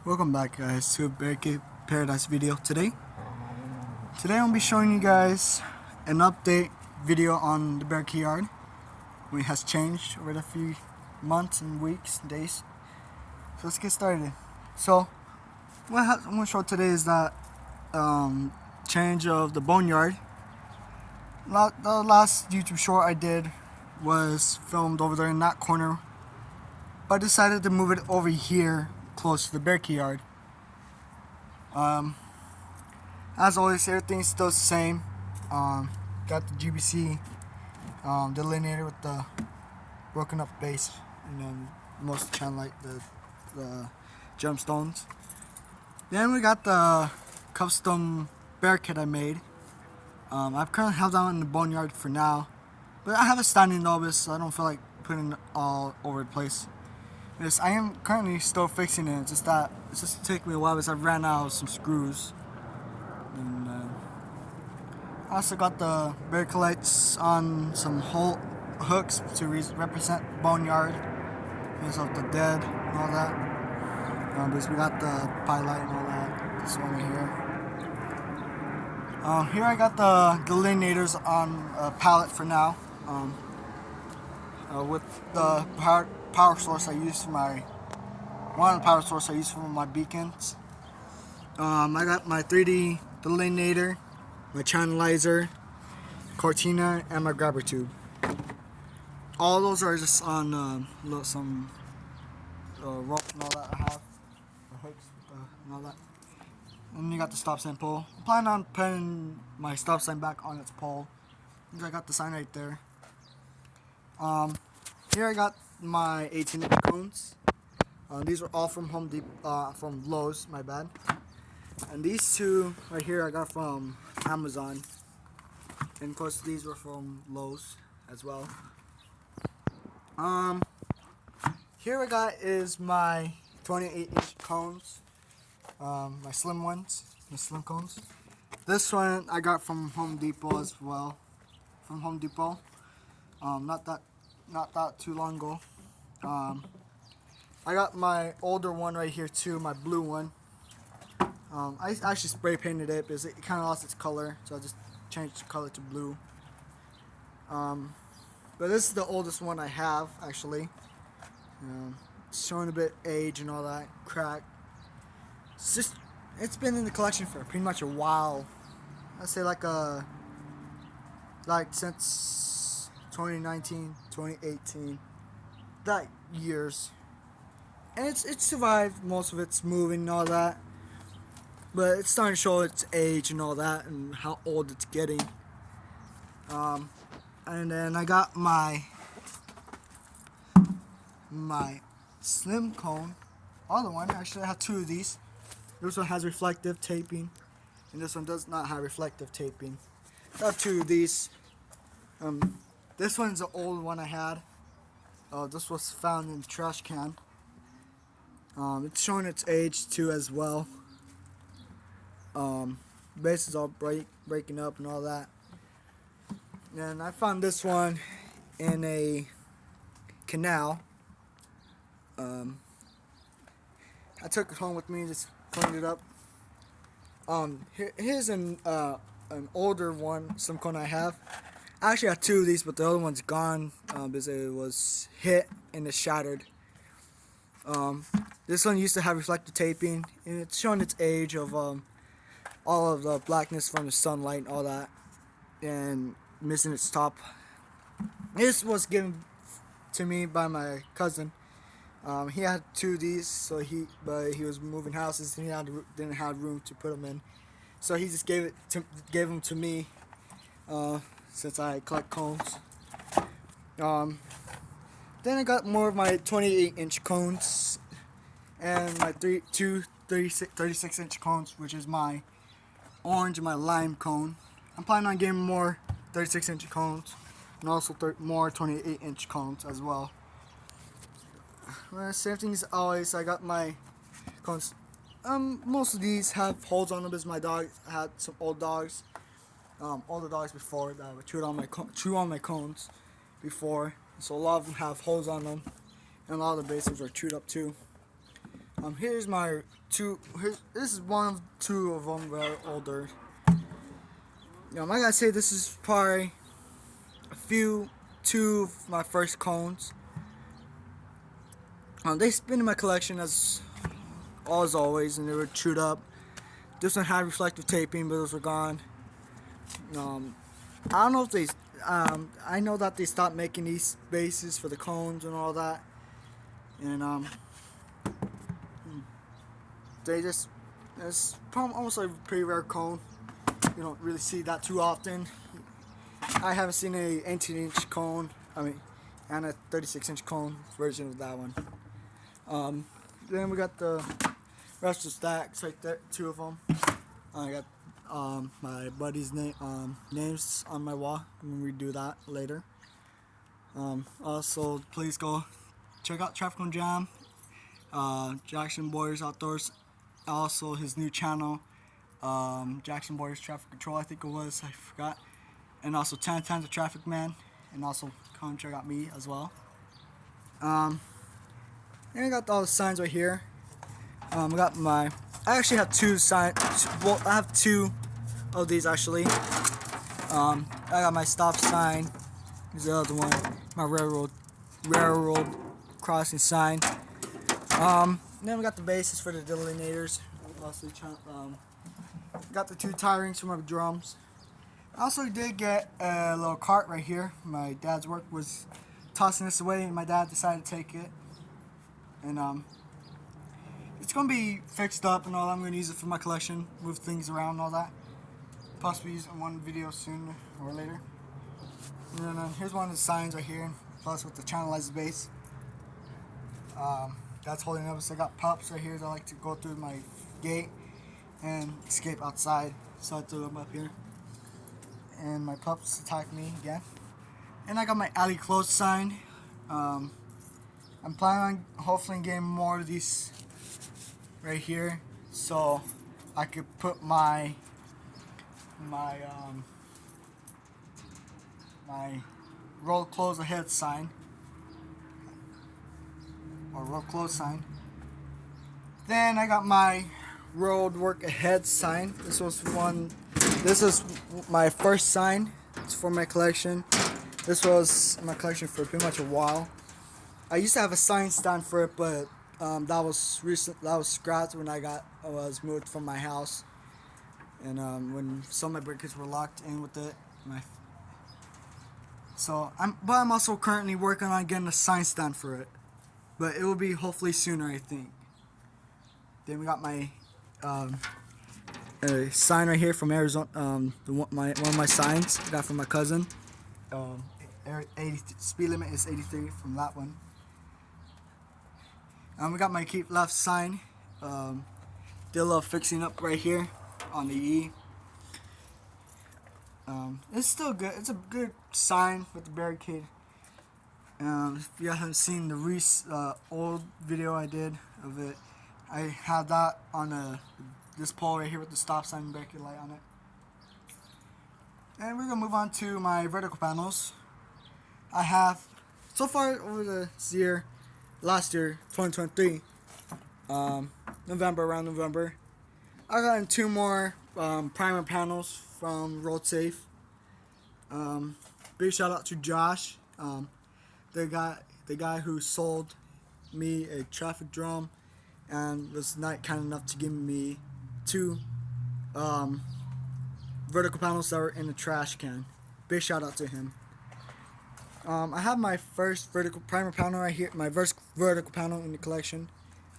Welcome back, guys, to a Barricade Paradise video. Today I'm going to be showing you guys an update video on the barricade yard. It has changed over the few months and weeks and days. So let's get started. So what I'm going to show today is that change of the boneyard. The last YouTube short I did was filmed over there in that corner, but I decided to move it over here close to the barricade yard. As always, everything's still the same. Got the GBC delineator with the broken up base, and then most channel light, the gemstones. Then we got the custom barricade I made. I've currently held on in the boneyard for now, but I have a standing novice, so I don't feel like putting it all over the place. Yes, I am currently still fixing it. It's just that it's just taking me a while because I've ran out of some screws. And I also got the barricade lights on some hooks to represent boneyard because of the dead and all that. Because we got the pie light and all that. This one here. Here I got the delineators on a pallet for now. With the power source I use for one of the power source I use for my beacons. I got my 3D delineator, my channelizer, Cortina, and my grabber tube. All those are just on some rope and all that I have, the hooks and all that. And you got the stop sign pole. I'm planning on putting my stop sign back on its pole. I got the sign right there. Here I got my 18-inch cones. These were all from from Lowe's, my bad. And these two right here I got from Amazon. And of course these were from Lowe's as well. Here I got is my 28-inch cones. My slim ones, my slim cones. This one I got from Home Depot as well. From Home Depot. Not that too long ago. I got my older one right here too, my blue one. I actually spray painted it because it kind of lost its color, so I just changed the color to blue. But this is the oldest one I have, actually. It's showing a bit age and all that, crack. It's been in the collection for pretty much a while. I'd say like since 2019, 2018, that years. And it's survived most of its moving and all that, but it's starting to show its age and all that and how old it's getting. And then I got my slim cone, other one. Actually, I have two of these. This one has reflective taping, and this one does not have reflective taping. I have two of these. This one's the old one I had. This was found in the trash can. It's showing its age too as well. Base is all breaking up and all that. And I found this one in a canal. I took it home with me, just cleaned it up. Here's an older one, some cone I have. I actually have two of these, but the other one's gone because it was hit and it shattered. This one used to have reflective taping, and it's showing its age of all of the blackness from the sunlight and all that, and missing its top. This was given to me by my cousin. He had two of these, but he was moving houses and he didn't have room to put them in, so he just gave them to me. Since I collect cones. Then I got more of my 28-inch cones and my two 36-inch cones, which is my orange and my lime cone. I'm planning on getting more 36-inch cones and also more 28-inch cones as well. Same thing as always. I got my cones. Most of these have holes on them because my dog had some old dogs. Older dogs before that would chew on my cones before, so a lot of them have holes on them, and a lot of the bases are chewed up too. Here's my two. This is one of two of them that are older. I gotta say this is probably two of my first cones. They've been in my collection as always, and they were chewed up. This one had reflective taping, but those were gone. I don't know if they. I know that they stopped making these bases for the cones and all that, and they just. It's probably almost like a pretty rare cone. You don't really see that too often. I haven't seen a 18-inch cone. And a 36-inch cone version of that one. Then we got the rest of the stacks right there, two of them. I got my buddy's names on my wall. I'm gonna redo that later. Also, please go check out Traffic on Jam, Jackson Boys Outdoors. Also, his new channel, Jackson Boys Traffic Control, I think it was. I forgot. And also 10 Times the Traffic Man. And also come check out me as well. And I got all the signs right here. I actually have two signs. Well, I have two of these actually. I got my stop sign. There's the other one. My railroad crossing sign. Then we got the bases for the delineators. Got the two tie rings for my drums. I also did get a little cart right here. My dad's work was tossing this away, and my dad decided to take it. And it's gonna be fixed up and all that. I'm gonna use it for my collection, move things around and all that. Possibly use it in one video soon or later. And then here's one of the signs right here, plus with the channelized base. That's holding up. So I got pups right here that like to go through my gate and escape outside. So I threw them up here. And my pups attacked me again. And I got my alley closed sign. I'm planning on hopefully getting more of these right here, so I could put my road close ahead sign or road close sign. Then I got my road work ahead sign. This is my first sign. It's for my collection. This was in my collection for pretty much a while. I used to have a sign stand for it, but that was scrapped when I was moved from my house, and when some of my barricades were locked in with it. I'm also currently working on getting a sign stand for it, but it will be hopefully sooner, I think. Then we got my a sign right here from Arizona. One of my signs I got from my cousin. Speed limit is 83 from that one. We got my keep left sign. Did a little fixing up right here on the E. It's still good. It's a good sign with the barricade. If you haven't seen the old video I did of it, I had that on this pole right here with the stop sign and barricade light on it. And we're gonna move on to my vertical panels. I have so far over the last year, 2023, around November, I got two more primer panels from Road Safe. Big shout out to Josh, the guy who sold me a traffic drum and was kind enough to give me two vertical panels that were in a trash can. Big shout out to him. I have my first vertical primer panel right here, my first vertical panel in the collection.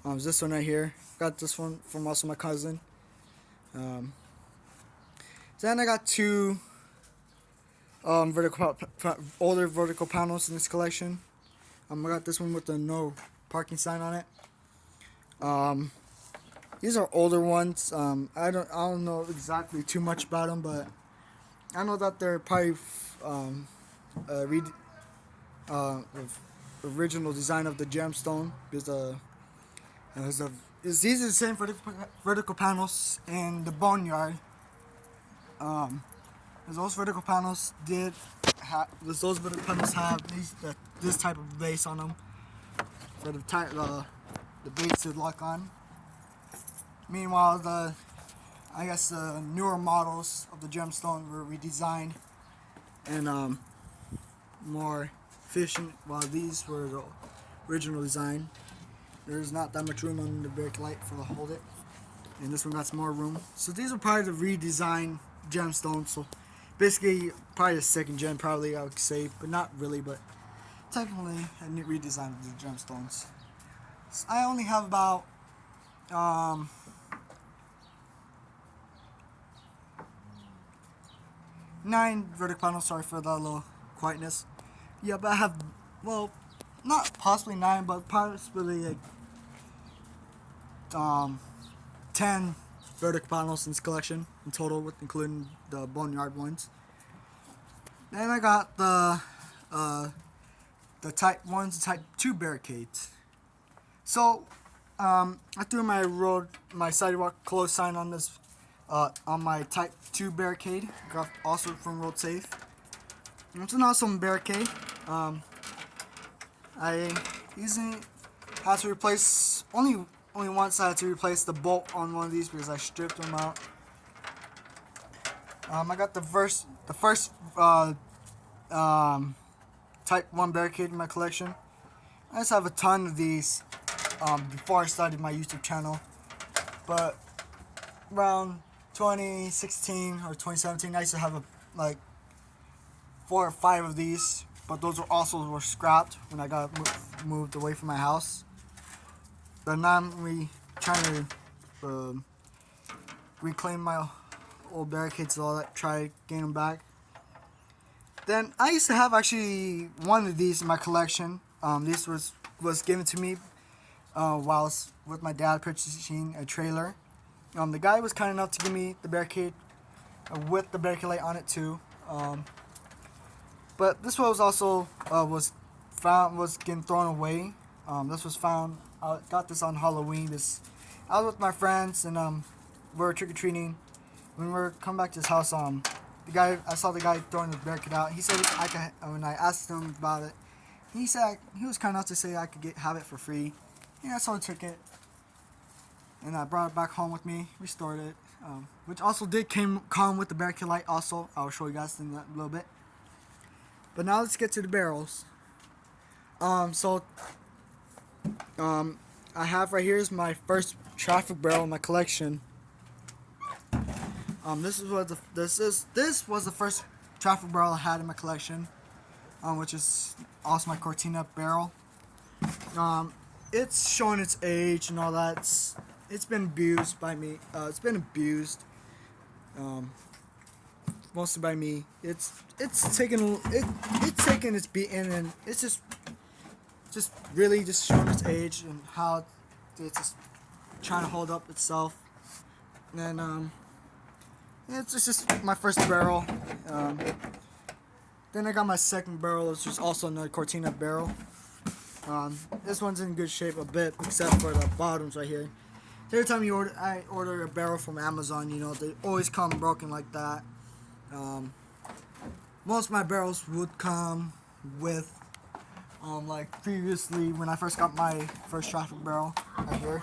Is this one right here. Got this one from also my cousin. Then I got two older vertical panels in this collection. I got this one with the no parking sign on it. These are older ones. I don't know exactly too much about them, but I know that they're probably original design of the gemstone, because these are the same vertical panels in the boneyard. Those vertical panels have this type of base on them for the the baits to lock on. Meanwhile, the newer models of the gemstone were redesigned and more efficient, while these were the original design. There's not that much room on the barricade for to hold it, and this one got some more room. So these are probably the redesigned gemstones. So basically, probably the second gen, probably I would say, but not really. But technically, a new redesign of the gemstones. So I only have about 9 vertical panels. Sorry for that little quietness. Yeah, but I have, well, not possibly 9, but possibly like 10 vertical panels in this collection in total, with including the boneyard ones. Then I got the type 1s, type 2 barricades. So I threw my sidewalk close sign on this on my type 2 barricade, got also from Road Safe. It's an awesome barricade. I usually had to replace only once. I had to replace the bolt on one of these because I stripped them out. I got the first type 1 barricade in my collection. I just have a ton of these before I started my YouTube channel, but around 2016 or 2017 I used to have like 4 or 5 of these, but those were scrapped when I got moved away from my house. But now I'm trying to reclaim my old barricades and all that, try to gain them back. Then I used to have actually one of these in my collection. This was given to me while I was with my dad purchasing a trailer. The guy was kind enough to give me the barricade with the barricade light on it too. But this was also was getting thrown away. This was found. I got this on Halloween. I was with my friends and we were trick or treating. When we were coming back to his house, I saw the guy throwing the barricade out. He said I could. When I asked him about it, he said he was kind enough to say I could have it for free. Yeah, so I took it and I brought it back home with me, restored it, which also did come with the barricade light. Also, I'll show you guys in a little bit. But now let's get to the barrels. I have right here is my first traffic barrel in my collection. This was the first traffic barrel I had in my collection, which is also my Cortina barrel. It's showing its age and all that. It's been abused by me. It's been abused, mostly by me. It's taken its beating, and it's just really just showing its age and how it's just trying to hold up itself. And it's just my first barrel. Then I got my second barrel, which is also another Cortina barrel. This one's in good shape a bit, except for the bottoms right here. Every time I order a barrel from Amazon, they always come broken like that. Most of my barrels would come with, like previously when I first got my first traffic barrel right here.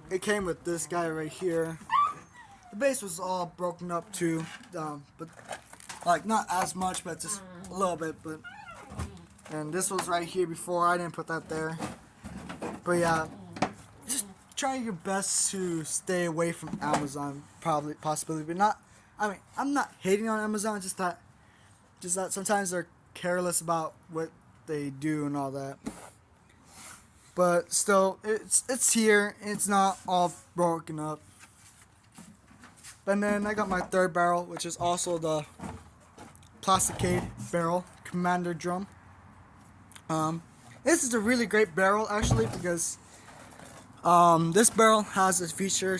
It came with this guy right here. The base was all broken up too, but like not as much, but just a little bit. And this was right here before. I didn't put that there. But yeah, just try your best to stay away from Amazon, possibly, but not. I mean, I'm not hating on Amazon, just that sometimes they're careless about what they do and all that. But still, it's here. It's not all broken up. And then I got my third barrel, which is also the Barricade barrel, Commander drum. This is a really great barrel actually, because this barrel has a feature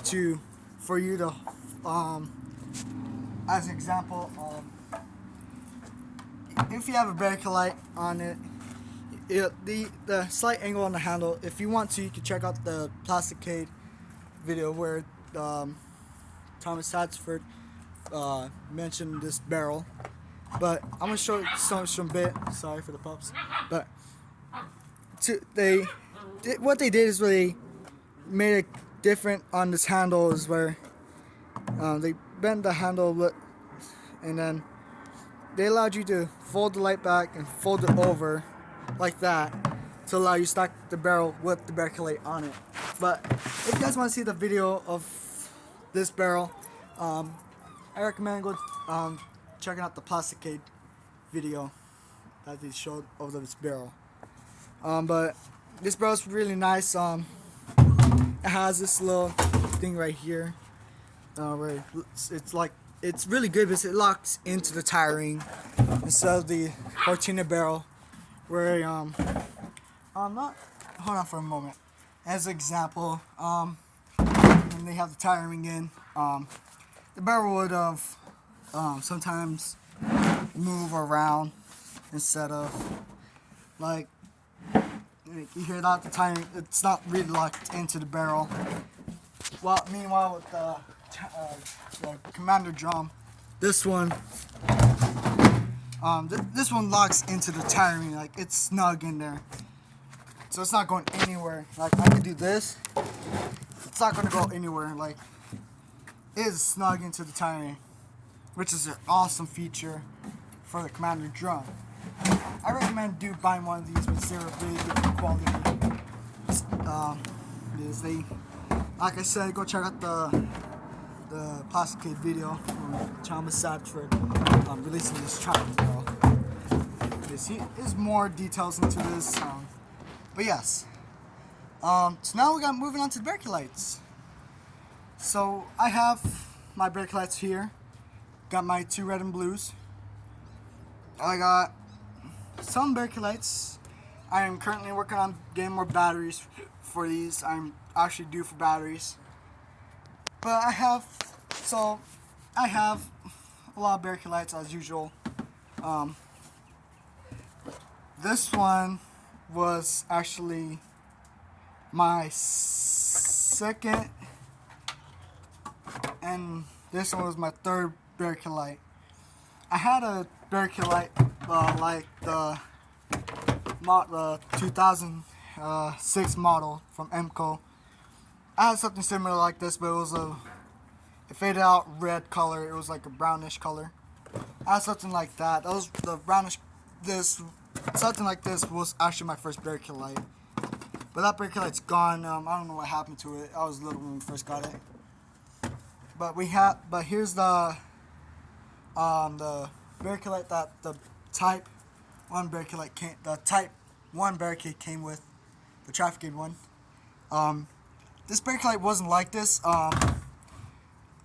for you to, as an example, if you have a barricade light on it, the slight angle on the handle, if you want to, you can check out the Barricade video where Thomas Hatsford mentioned this barrel. But I'm gonna show you some bit. Sorry for the pups. But what they did is they made it different on this handle, is where they bent the handle and then they allowed you to fold the light back and fold it over like that to allow you to stack the barrel with the barricade on it. But if you guys want to see the video of this barrel, I recommend checking out the barricade video that they showed of this barrel. But this barrel is really nice. It has this little thing right here where it's really good because it locks into the tire ring instead of the Cortina barrel where not hold on for a moment. As an example, when they have the tire ring in, the barrel would have sometimes move around instead of like you hear that the tire, it's not really locked into the barrel. Well, meanwhile with the commander drum, this one this one locks into the tire ring, like it's snug in there, so it's not going anywhere. Like I could do this, it's not going to go anywhere. Like it is snug into the tire ring, which is an awesome feature for the commander drum. I recommend buying one of these because they're really good quality. Because they, like I said, go check out the barricade video from Thomas Satford releasing this tracking barrel. There's more details into this, but yes. So now we got moving on to the barricade lights. So I have my barricade lights here. Got my 2 red and blues. I got some barricade lights. I am currently working on getting more batteries for these. I'm actually due for batteries. But I have a lot of barricade lights as usual. This one was actually my second, and this one was my third barricade light. I had a barricade light like the 2006 model from Emco. I had something similar like this, but it was a faded out red color. It was like a brownish color. I had something like that. That was the brownish. Something like this was actually my first barricade light, but that barricade light's gone. I don't know what happened to it. I was little when we first got it. But here's the barricade light that the Type 1 barricade light came. The Type 1 barricade came with, the traffic aid one. This barricade light wasn't like this.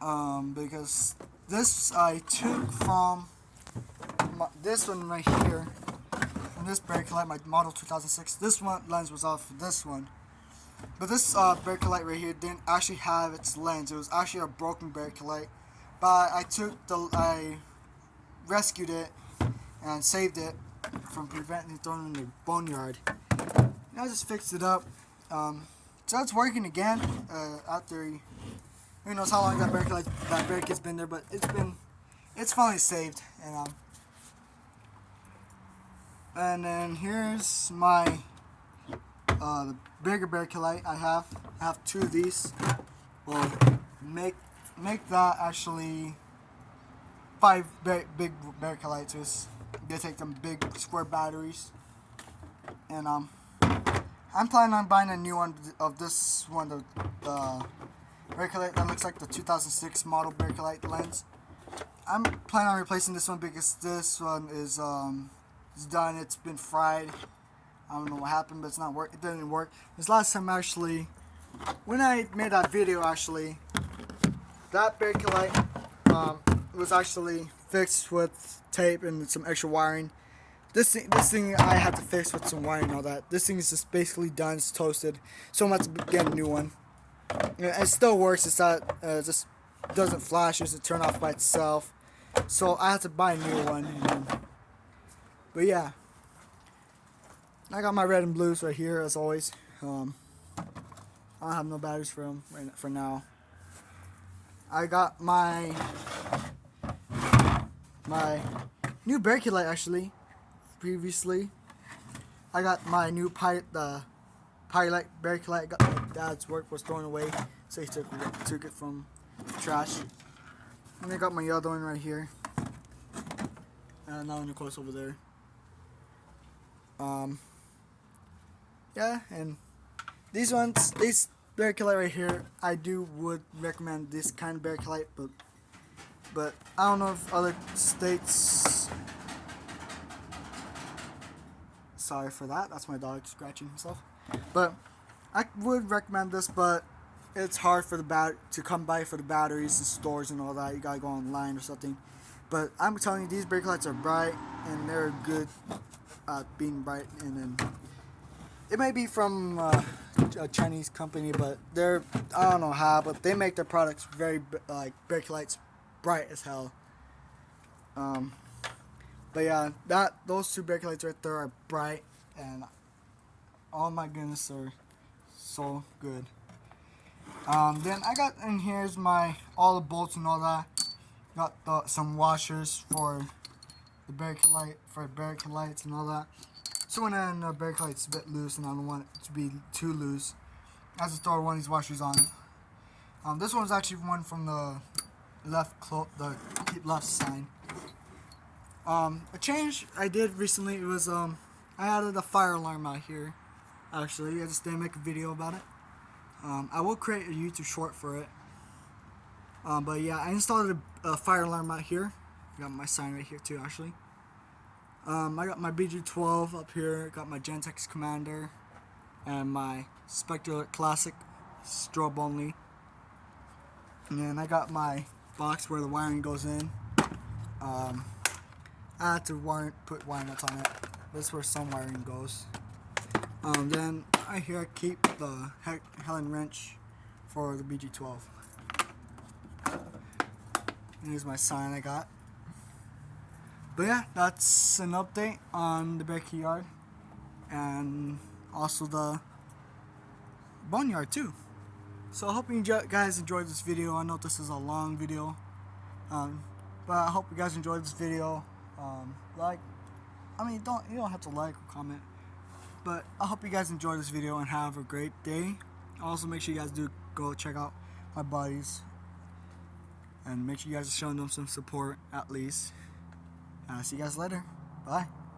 Because this I took from this one right here, from this barricade light, my model 2006. This one lens was off of this one, but this barricade light right here didn't actually have its lens. It was actually a broken barricade light, but I rescued it and saved it from preventing it throwing in the boneyard. And I just fixed it up. So it's working again after. Who knows how long that barricade's been there, but it's finally saved. And then here's my the bigger barricade light I have. I have 2 of these. Well, make that actually 5 big barricade lights. They take them big square batteries, and I'm planning on buying a new one of this one, the barricade light that looks like the 2006 model barricade light lens. I'm planning on replacing this one because this one is done. It's been fried. I don't know what happened, but it didn't work. This last time actually, when I made that video actually, that barricade light was actually fixed with tape and some extra wiring. This thing I had to fix with some wiring and all that. This thing is just basically done. It's toasted. So I'm about to get a new one. It still works. It's not just doesn't flash. It doesn't turn off by itself. So I had to buy a new one. But yeah, I got my red and blues right here as always. I don't have no batteries for them for now. I got my new barricade light actually. Previously, I got my new the barricade light got my dad's work was thrown away, so he took it from the trash. And I got my other one right here. And another one of course over there. Yeah, and these barricade light right here, I would recommend this kind of barricade light, but I don't know if other states. Sorry for that. That's my dog scratching himself. But I would recommend this, but it's hard for to come by for the batteries in stores and all that. You gotta go online or something. But I'm telling you, these brake lights are bright and they're good at being bright. And then it may be from a Chinese company, but I don't know how, but they make their products very brake lights bright as hell. But yeah, those two brake lights right there are bright, and oh my goodness, they're so good. Then I got in here's all the bolts and all that. Got some washers for the barricade lights and all that. So when the barricade light's a bit loose and I don't want it to be too loose, I have to throw one of these washers on. This one's actually one from the left sign. A change I did recently was I added a fire alarm out here. Actually, I just didn't make a video about it. I will create a YouTube short for it. But yeah, I installed a fire alarm out here. I got my sign right here too, actually. I got my BG12 up here. Got my Gentex Commander and my Spectre Classic strobe only. And then I got my box where the wiring goes in. I had to put wire nuts on it. That's where some wiring goes. Then right here I keep the Helen wrench for the BG12. And here's my sign I got. But yeah, that's an update on the barricade yard and also the boneyard too. So I hope you guys enjoyed this video. I know this is a long video, but I hope you guys enjoyed this video. You don't have to like or comment, but I hope you guys enjoyed this video and have a great day. Also, make sure you guys do go check out my buddies and make sure you guys are showing them some support at least. See you guys later. Bye.